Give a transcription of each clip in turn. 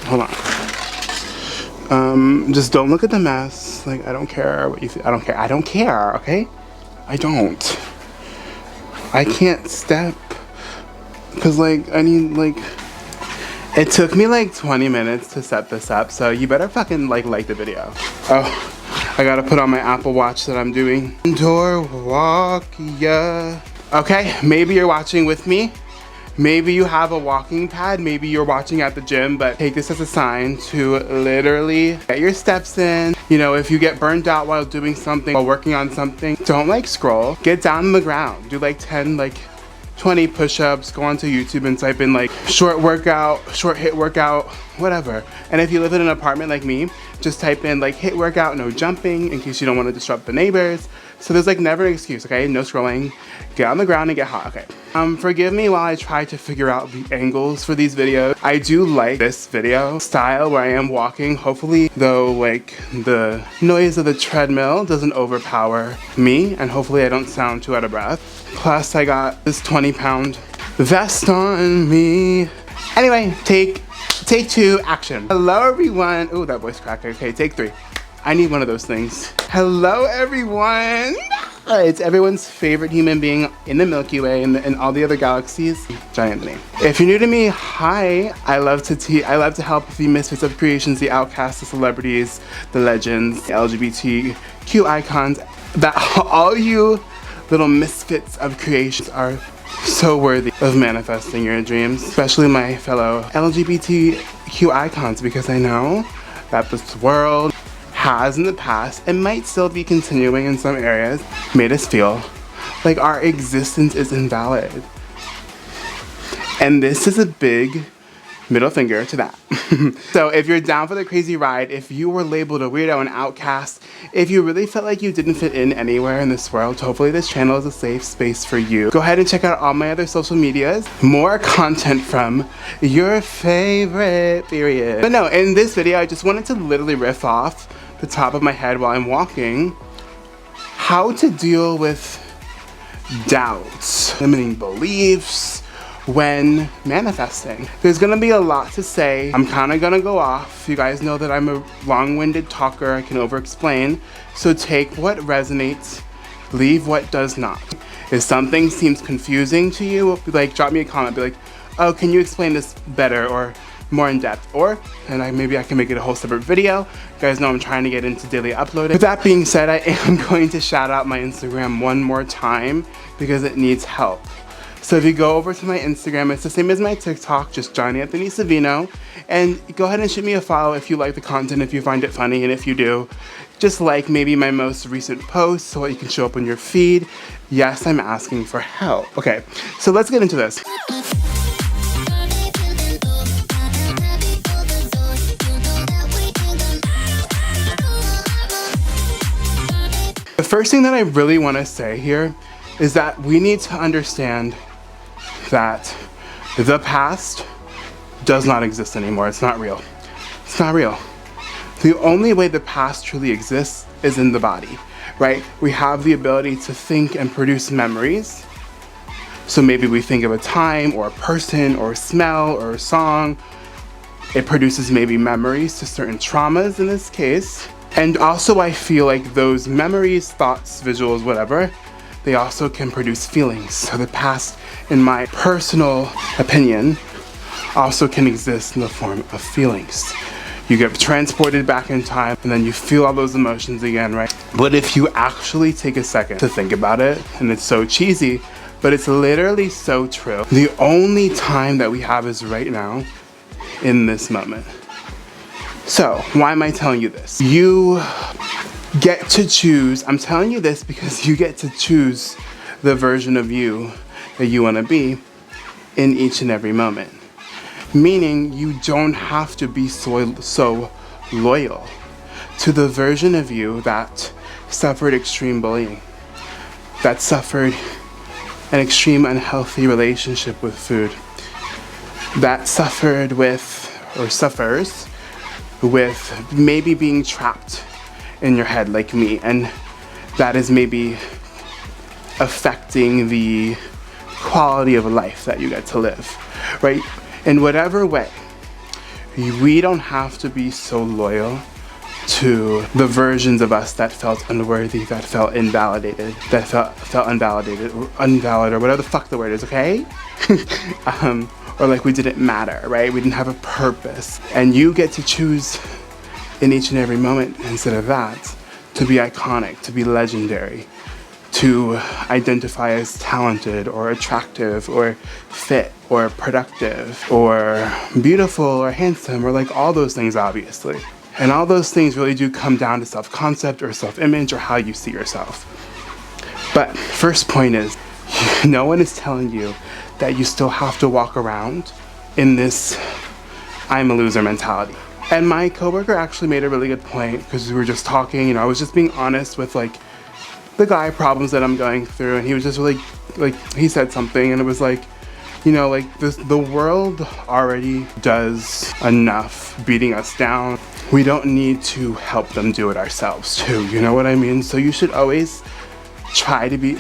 Hold on. Just don't look at the mess. Like, I don't care what you think. I don't care. I don't care, okay? I don't. I can't step. Because, like, I need, like... It took me, like, 20 minutes to set this up, so you better fucking, like the video. Oh, I gotta put on my Apple Watch that I'm doing. Door walk, yeah. Okay, maybe you're watching with me. Maybe you have a walking pad, maybe you're watching at the gym, but take this as a sign to literally get your steps in. You know, if you get burned out while doing something, while working on something, don't like scroll. Get down on the ground. Do like 10, like 20 push-ups, go onto YouTube and type in like short workout, short hit workout, whatever. And if you live in an apartment like me, just type in like hit workout, no jumping, in case you don't want to disrupt the neighbors. So there's like never an excuse, okay? No scrolling. Get on the ground and get hot, okay? Forgive me while I try to figure out the angles for these videos. I do like this video style where I am walking, hopefully, though, like the noise of the treadmill doesn't overpower me, and hopefully I don't sound too out of breath. Plus, I got this 20-pound vest on me. Anyway, take 2, action. Hello, everyone. Ooh, that voice crack. Okay, take 3. I need one of those things. Hello, everyone. It's everyone's favorite human being in the Milky Way and all the other galaxies, John Anthony. If you're new to me, hi. I love to help the misfits of creations, the outcasts, the celebrities, the legends, the LGBTQ icons. That all you little misfits of creations are so worthy of manifesting your dreams, especially my fellow LGBTQ icons, because I know that this world has in the past and might still be continuing in some areas made us feel like our existence is invalid. And this is a big middle finger to that. So if you're down for the crazy ride, if you were labeled a weirdo, an outcast, if you really felt like you didn't fit in anywhere in this world, hopefully this channel is a safe space for you. Go ahead and check out all my other social medias. More content from your favorite period. But no, in this video, I just wanted to literally riff off the top of my head while I'm walking how to deal with doubts, limiting beliefs, when manifesting. There's gonna be a lot to say. I'm kind of gonna go off. You guys know that I'm a long-winded talker. I can over-explain. So take what resonates, leave what does not. If something seems confusing to you, like drop me a comment. Be like, oh, can you explain this better or more in depth? Or, and maybe I can make it a whole separate video. You guys know I'm trying to get into daily uploading. With that being said, I am going to shout out my Instagram one more time because it needs help. So if you go over to my Instagram, it's the same as my TikTok, just johnanthonysavino. And go ahead and shoot me a follow if you like the content, if you find it funny, and if you do, just like maybe my most recent post so that you can show up on your feed. Yes, I'm asking for help. Okay, so let's get into this. The first thing that I really want to say here is that we need to understand that the past does not exist anymore. It's not real. It's not real. The only way the past truly exists is in the body, right? We have the ability to think and produce memories. So maybe we think of a time or a person or a smell or a song. It produces maybe memories to certain traumas in this case. And also I feel like those memories, thoughts, visuals, whatever, they also can produce feelings. So the past, in my personal opinion, also can exist in the form of feelings. You get transported back in time and then you feel all those emotions again, right? But if you actually take a second to think about it, and it's so cheesy, but it's literally so true. The only time that we have is right now, in this moment. So, why am I telling you this? You get to choose. I'm telling you this because you get to choose the version of you that you want to be in each and every moment. Meaning you don't have to be so loyal to the version of you that suffered extreme bullying, that suffered an extreme unhealthy relationship with food, that suffered with, or suffers with maybe being trapped in your head like me, and that is maybe affecting the quality of life that you get to live, right? In whatever way We don't have to be so loyal to the versions of us that felt unworthy, that felt invalidated, that felt unvalidated or invalid or whatever the fuck the word is, okay? Or like we didn't matter, right? We didn't have a purpose. And you get to choose in each and every moment, instead of that, to be iconic, to be legendary, to identify as talented or attractive or fit or productive or beautiful or handsome or like all those things, obviously. And all those things really do come down to self-concept or self-image or how you see yourself. But first point is, no one is telling you that you still have to walk around in this I'm a loser mentality. And my coworker actually made a really good point, because we were just talking, I was just being honest with like the guy problems that I'm going through, and he was just really like he said something, and it was like, like the world already does enough beating us down. We don't need to help them do it ourselves too, you know what I mean? So you should always try to be,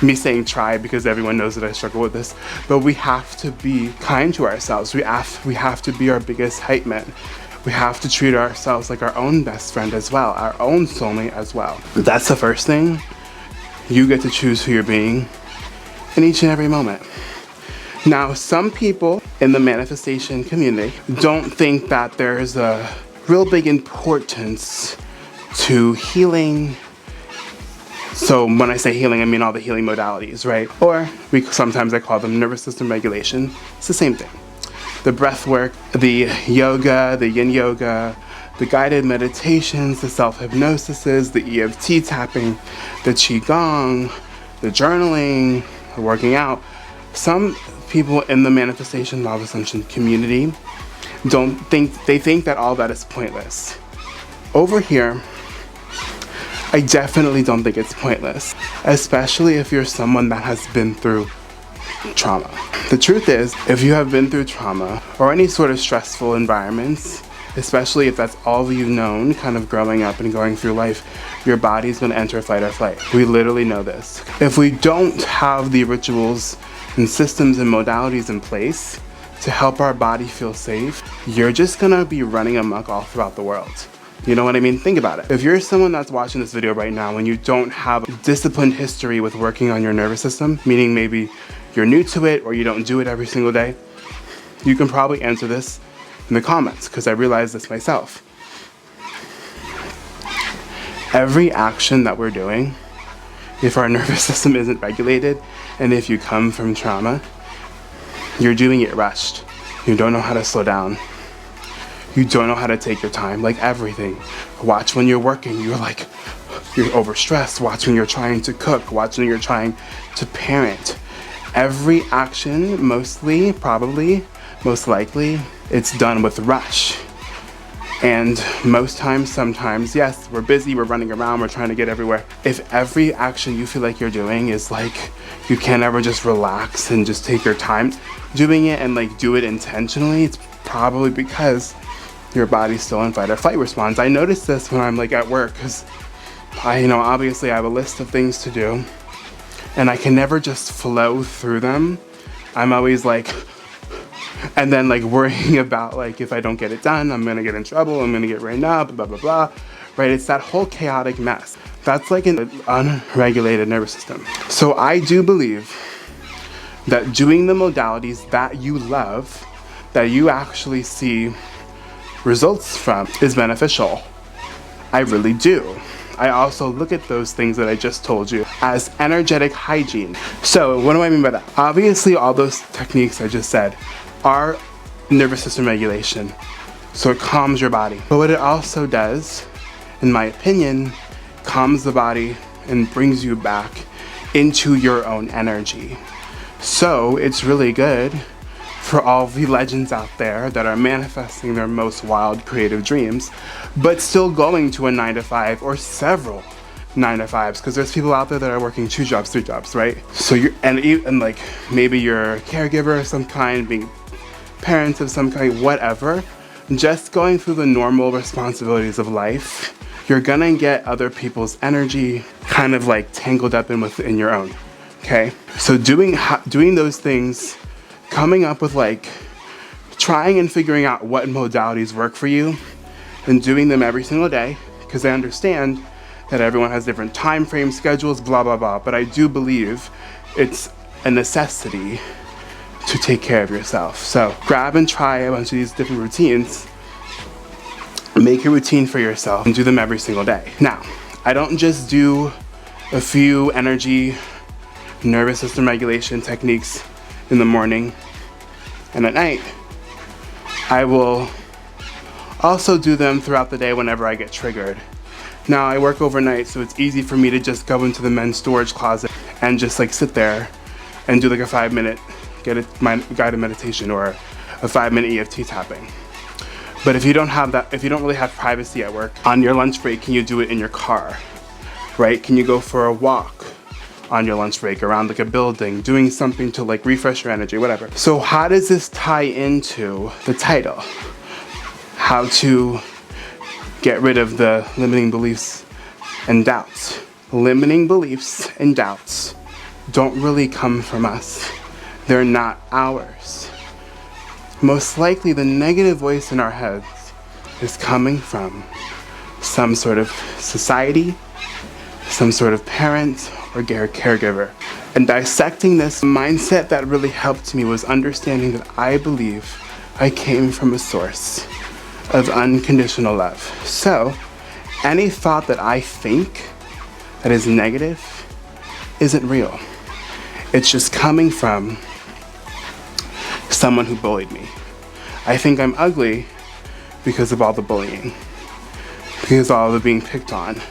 me saying try because everyone knows that I struggle with this, but we have to be kind to ourselves. We have to be our biggest hype man. We have to treat ourselves like our own best friend as well, our own soulmate as well. That's the first thing. You get to choose who you're being in each and every moment. Now, some people in the manifestation community don't think that there's a real big importance to healing. So when I say healing, I mean all the healing modalities, right? Or sometimes I call them nervous system regulation. It's the same thing. The breath work, the yoga, the yin yoga, the guided meditations, the self-hypnosises, the EFT tapping, the qigong, the journaling, the working out. Some people in the manifestation law of ascension community think that all that is pointless. Over here, I definitely don't think it's pointless, especially if you're someone that has been through trauma. The truth is, if you have been through trauma or any sort of stressful environments, especially if that's all you've known kind of growing up and going through life, your body's going to enter fight or flight. We literally know this. If we don't have the rituals and systems and modalities in place to help our body feel safe, you're just going to be running amok all throughout the world. You know what I mean? Think about it. If you're someone that's watching this video right now and you don't have a disciplined history with working on your nervous system, meaning maybe you're new to it or you don't do it every single day, you can probably answer this in the comments, because I realized this myself. Every action that we're doing, if our nervous system isn't regulated and if you come from trauma, you're doing it rushed. You don't know how to slow down. You don't know how to take your time, like everything. Watch when you're working, you're overstressed. Watch when you're trying to cook. Watch when you're trying to parent. Every action, most likely, it's done with rush. And most times, sometimes, yes, we're busy, we're running around, we're trying to get everywhere. If every action you feel like you're doing is like, you can't ever just relax and just take your time doing it and like do it intentionally, it's probably because your body's still in fight or flight response. I notice this when I'm like at work, because obviously I have a list of things to do and I can never just flow through them. I'm always like, and then like worrying about like, if I don't get it done, I'm gonna get in trouble, I'm gonna get written up, blah, blah, blah, right? It's that whole chaotic mess. That's like an unregulated nervous system. So I do believe that doing the modalities that you love, that you actually see results from, is beneficial. I really do. I also look at those things that I just told you as energetic hygiene. So what do I mean by that? Obviously all those techniques I just said are nervous system regulation. So it calms your body. But what it also does, in my opinion, calms the body and brings you back into your own energy. So it's really good for all the legends out there that are manifesting their most wild creative dreams, but still going to a 9-to-5 or several 9-to-5s, because there's people out there that are working 2 jobs, 3 jobs, right? So and like maybe you're a caregiver of some kind, being parents of some kind, whatever, just going through the normal responsibilities of life, you're gonna get other people's energy kind of like tangled up in your own, okay? So doing those things, coming up with like trying and figuring out what modalities work for you and doing them every single day, because I understand that everyone has different time frame schedules, blah, blah, blah. But I do believe it's a necessity to take care of yourself. So grab and try a bunch of these different routines. Make a routine for yourself and do them every single day. Now, I don't just do a few energy, nervous system regulation techniques in the morning and at night. I will also do them throughout the day whenever I get triggered. Now, I work overnight, so it's easy for me to just go into the men's storage closet and just like sit there and do like a 5-minute guided meditation or a 5-minute EFT tapping. But if you don't have that, if you don't really have privacy at work, on your lunch break, can you do it in your car, right? Can you go for a walk on your lunch break around like a building, doing something to like refresh your energy, whatever. So how does this tie into the title? How to get rid of the limiting beliefs and doubts. Limiting beliefs and doubts don't really come from us. They're not ours. Most likely the negative voice in our heads is coming from some sort of society, some sort of parent or caregiver. And dissecting this mindset that really helped me was understanding that I believe I came from a source of unconditional love. So any thought that I think that is negative isn't real. It's just coming from someone who bullied me. I think I'm ugly because of all the bullying, because of all the being picked on,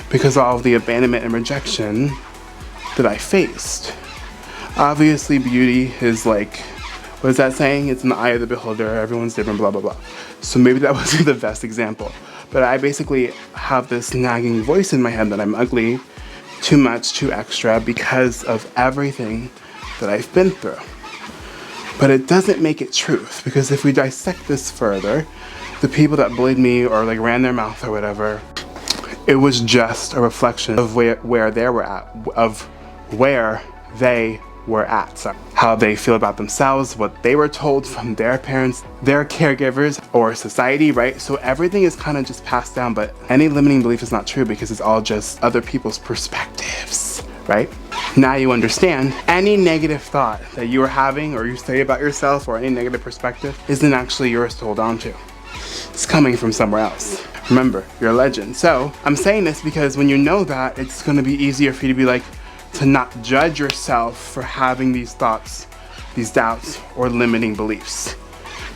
because of all the abandonment and rejection that I faced. Obviously, beauty is like, what is that saying? It's in the eye of the beholder, everyone's different, blah, blah, blah. So maybe that wasn't the best example. But I basically have this nagging voice in my head that I'm ugly, too much, too extra, because of everything that I've been through. But it doesn't make it truth, because if we dissect this further, the people that bullied me or like ran their mouth or whatever, it was just a reflection of where they were at. So how they feel about themselves, what they were told from their parents, their caregivers, or society, right? So everything is kind of just passed down, but any limiting belief is not true because it's all just other people's perspectives, right? Now you understand any negative thought that you are having or you say about yourself or any negative perspective isn't actually yours to hold on to. It's coming from somewhere else. Remember, you're a legend. So I'm saying this because when you know that, it's going to be easier for you to be like, to not judge yourself for having these thoughts, these doubts, or limiting beliefs.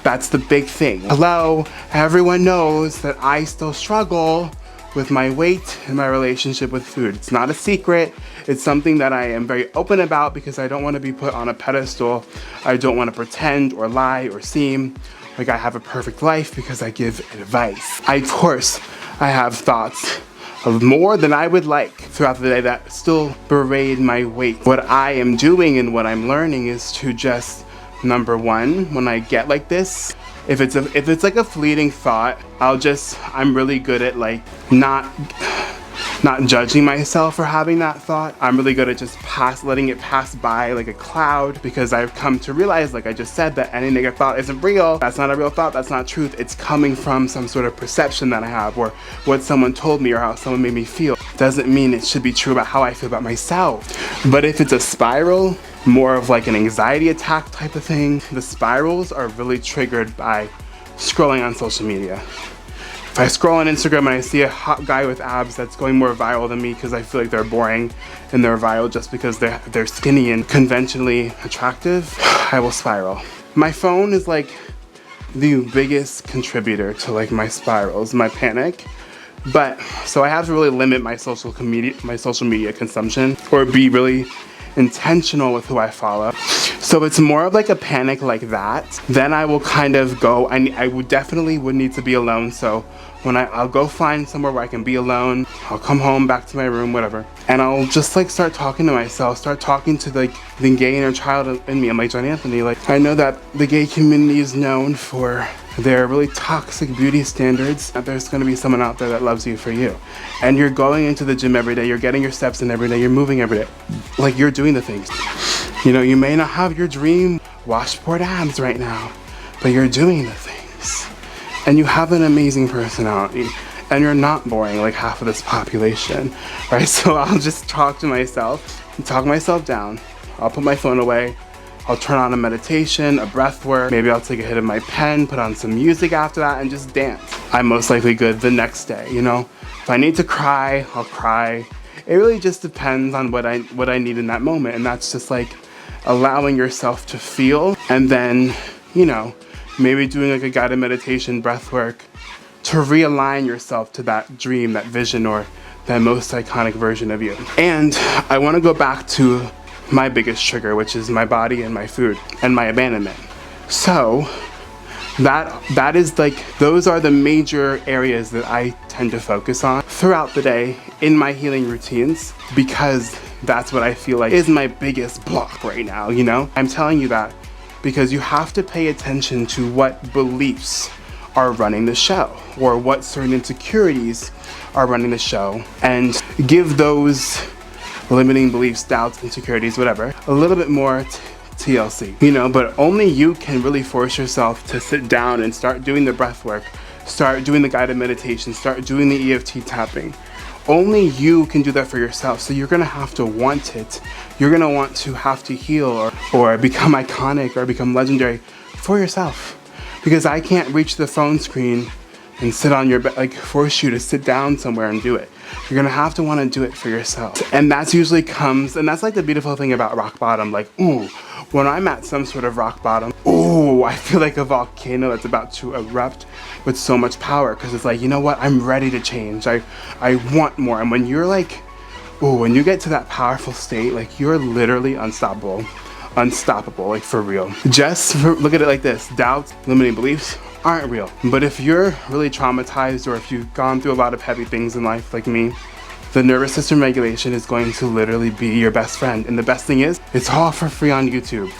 That's the big thing. Hello, everyone knows that I still struggle with my weight and my relationship with food. It's not a secret. It's something that I am very open about because I don't want to be put on a pedestal. I don't want to pretend or lie or seem like I have a perfect life because I give advice. Of course, I have thoughts of more than I would like throughout the day that still berate my weight. What I am doing and what I'm learning is to just, number one, when I get like this, if it's like a fleeting thought, I'm really good at like not judging myself for having that thought. I'm really good at just letting it pass by like a cloud, because I've come to realize, like I just said, that any negative thought isn't real. That's not a real thought, that's not truth. It's coming from some sort of perception that I have, or what someone told me or how someone made me feel. Doesn't mean it should be true about how I feel about myself. But if it's a spiral, more of like an anxiety attack type of thing, the spirals are really triggered by scrolling on social media. If I scroll on Instagram and I see a hot guy with abs that's going more viral than me because I feel like they're boring and they're viral just because they're skinny and conventionally attractive, I will spiral. My phone is like the biggest contributor to like my spirals, my panic. But so I have to really limit my social media consumption, or be really intentional with who I follow. So it's more of like a panic like that. Then I will kind of go, I would definitely need to be alone. So when I'll go find somewhere where I can be alone, I'll come home, back to my room, whatever. And I'll just like start talking to myself, start talking to like the gay inner child in me. I'm like, John Anthony, like I know that the gay community is known for their really toxic beauty standards. There's gonna be someone out there that loves you for you. And you're going into the gym every day, you're getting your steps in every day, you're moving every day. Like you're doing the things. You know, you may not have your dream washboard abs right now, but you're doing the things. And you have an amazing personality. And you're not boring like half of this population, right? So I'll just talk to myself and talk myself down. I'll put my phone away. I'll turn on a meditation, a breath work. Maybe I'll take a hit of my pen, put on some music after that, and just dance. I'm most likely good the next day, you know? If I need to cry, I'll cry. It really just depends on what I need in that moment. And that's just like allowing yourself to feel, and then, you know, maybe doing like a guided meditation, breath work, to realign yourself to that dream, that vision, or that most iconic version of you. And I want to go back to my biggest trigger, which is my body and my food and my abandonment. So that is like, those are the major areas that I tend to focus on throughout the day in my healing routines, because that's what I feel like is my biggest block right now, you know? I'm telling you that because you have to pay attention to what beliefs are running the show, or what certain insecurities are running the show, and give those limiting beliefs, doubts, insecurities, whatever, a little bit more TLC, you know? But only you can really force yourself to sit down and start doing the breath work, start doing the guided meditation, start doing the EFT tapping. Only you can do that for yourself. So you're gonna have to want it. You're gonna want to have to heal or become iconic or become legendary for yourself. Because I can't reach the phone screen and sit on your bed, like force you to sit down somewhere and do it. You're gonna have to wanna do it for yourself. And that's usually comes, and that's like the beautiful thing about rock bottom. Like, ooh, when I'm at some sort of rock bottom, ooh, I feel like a volcano that's about to erupt with so much power. Cause it's like, you know what, I'm ready to change. I want more. And when you're like, ooh, when you get to that powerful state, like you're literally unstoppable, like for real. Look at it like this, doubts, limiting beliefs aren't real. But if you're really traumatized, or if you've gone through a lot of heavy things in life like me, the nervous system regulation is going to literally be your best friend. And the best thing is, it's all for free on YouTube.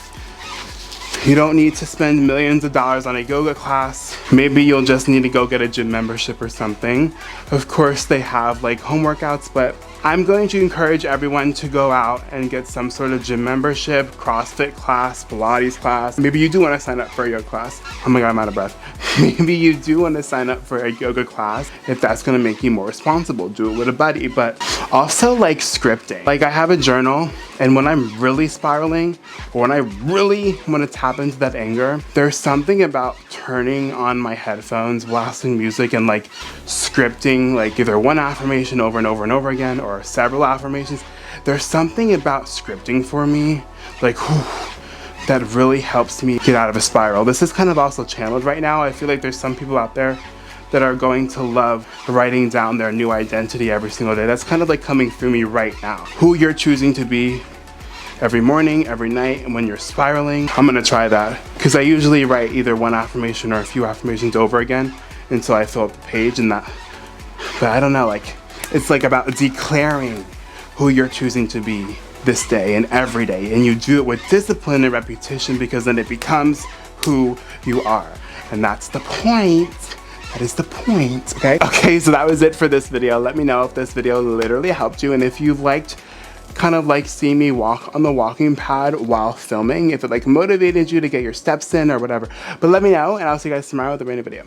You don't need to spend millions of dollars on a yoga class. Maybe you'll just need to go get a gym membership or something. Of course, they have like home workouts, but I'm going to encourage everyone to go out and get some sort of gym membership, CrossFit class, Pilates class. Maybe you do want to sign up for a yoga class. Oh my God, I'm out of breath. Maybe you do want to sign up for a yoga class if that's going to make you more responsible. Do it with a buddy. But also like scripting. Like I have a journal, and when I'm really spiraling, or when I really want to tap into that anger, there's something about turning on my headphones, blasting music, and like scripting like either one affirmation over and over and over again, or several affirmations. There's something about scripting for me, like, whew, that really helps me get out of a spiral. This is kind of also channeled right now. I feel like there's some people out there that are going to love writing down their new identity every single day. That's kind of like coming through me right now. Who you're choosing to be every morning, every night, and when you're spiraling. I'm gonna try that, because I usually write either one affirmation or a few affirmations over again until I fill up the page, and that, but I don't know, like, it's like about declaring who you're choosing to be this day and every day, and you do it with discipline and repetition, because then it becomes who you are. And that's the point. That is the point, okay? Okay, so that was it for this video. Let me know if this video literally helped you, and if you liked kind of like seeing me walk on the walking pad while filming, if it like motivated you to get your steps in or whatever. But let me know, and I'll see you guys tomorrow with a brand new video.